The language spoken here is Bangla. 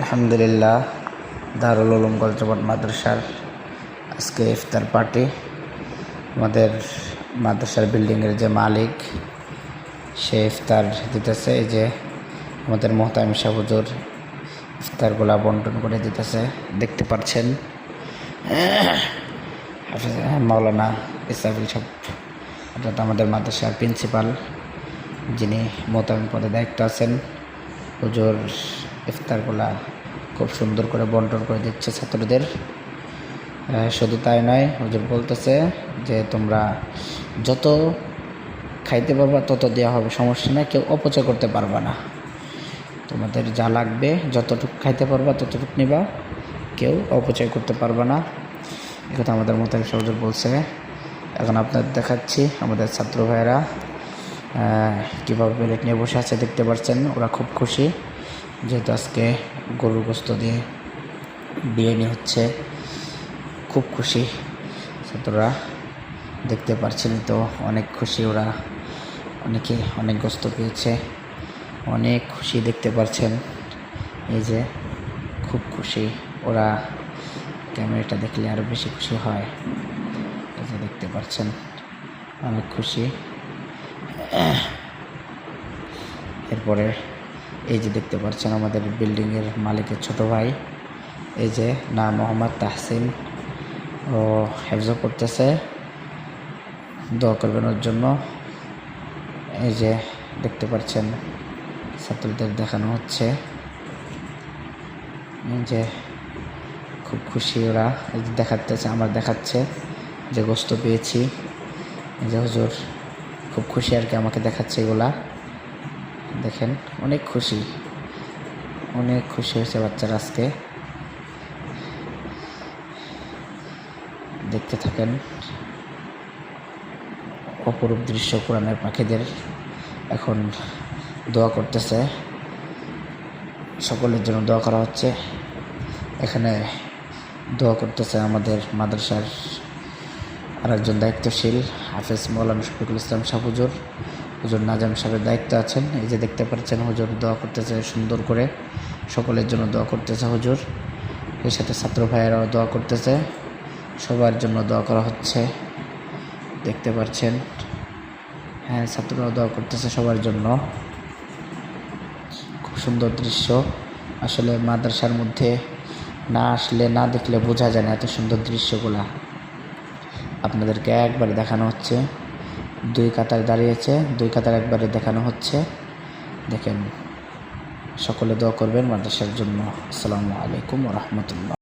আলহামদুলিল্লাহ, দারুল উলুম গলজাবাদ মাদ্রাসার আজকে ইফতার পার্টি। আমাদের মাদ্রাসার বিল্ডিংয়ের যে মালিক সে ইফতার দিতেছে। এই যে আমাদের মোহতামিম সাহেব হুজুর ইফতারগুলা বন্টন করে দিতেছে, দেখতে পাচ্ছেন। মাওলানা ইসরাফিল সাহেব অর্থাৎ আমাদের মাদ্রাসার প্রিন্সিপাল, যিনি মোহতামিম পদে দায়িত্ব আছেন, হুজুর ইফতারগুলা খুব সুন্দর করে বন্টন করে দিচ্ছে ছাত্রদের। শুধু তাই নয়, হুজুর বলতেছে যে তোমরা যত খাইতে পারবা তত দেওয়া হবে, সমস্যা নেই, কেউ অপচয় করতে পারবা না। তোমাদের যা লাগবে যতটুকু খাইতে পারবা ততটুকু নিবা, কেউ অপচয় করতে পারবা না। একথা আমাদের মোহতামিম হুজুর বলছে। এখন আপনাদের দেখাচ্ছি আমাদের ছাত্র ভাইয়েরা কীভাবে প্লেট নিয়ে বসে আছে, দেখতে পাচ্ছেন। ওরা খুব খুশি, যেহেতু আজকে গরুর গোস্ত দিয়ে বিরিয়ানি হচ্ছে, খুব খুশি ছাত্ররা, দেখতে পাচ্ছেন তো। অনেক খুশি ওরা, অনেক গোস্ত পেয়েছে, অনেক খুশি, দেখতে পাচ্ছেন। এই যে খুব খুশি ওরা, ক্যামেরাটা দেখলে আরও বেশি খুশি হয়। এই যে দেখতে পাচ্ছেন, অনেক খুশি। এরপরে এই যে দেখতে পাচ্ছেন আমাদের বিল্ডিংয়ের মালিকের ছোট ভাই, এই যে না মোহাম্মদ তাহসিন, ও হেফজ করতেছে, দোয়া করবেন ওর জন্য। এই যে দেখতে পাচ্ছেন ছাত্রদের দেখানো হচ্ছে, এই যে খুব খুশি ওরা। এই যে দেখাচ্ছে, আমার দেখাচ্ছে যে গোস্ত পেয়েছি। এই যে হুজুর খুব খুশি আর কি, আমাকে দেখাচ্ছে এগুলা। দেখেন, অনেক খুশি হয়েছে বাচ্চারা আজকে। দেখতে থাকেন অপরূপ দৃশ্য। কোরআনের পাখিদের এখন দোয়া করতেছে, সকলের জন্য দোয়া করা হচ্ছে। এখানে দোয়া করতেছে আমাদের মাদ্রাসার আরেকজন দায়িত্বশীল হাফেজ মাওলানা শফিকুল ইসলাম সাহেব হুজুর নাজাম সাহেবের দায়িত্ব আছেন। এই যে দেখতে পাচ্ছেন হুজুর দোয়া করতেছে সুন্দর করে, সকলের জন্য দোয়া করতেছে হুজুর। এর সাথে ছাত্র ভাইয়েরাও দোয়া করতেছে, সবার জন্য দোয়া করা হচ্ছে, দেখতে পাচ্ছেন। হ্যাঁ, ছাত্ররাও দোয়া করতেছে সবার জন্য। খুব সুন্দর দৃশ্য। আসলে মাদ্রাসার মধ্যে না আসলে, না দেখলে বোঝা যায় না এত সুন্দর দৃশ্যগুলা। আপনাদেরকে একবারে দেখানো হচ্ছে, দুই কাতার দাঁড়িয়েছে, দুই কাতার একবারে দেখানো হচ্ছে। দেখেন, সকলে দোয়া করবেন মাদ্রাসার জন্য। আসসালামু আলাইকুম ওয়া রাহমাতুল্লাহ।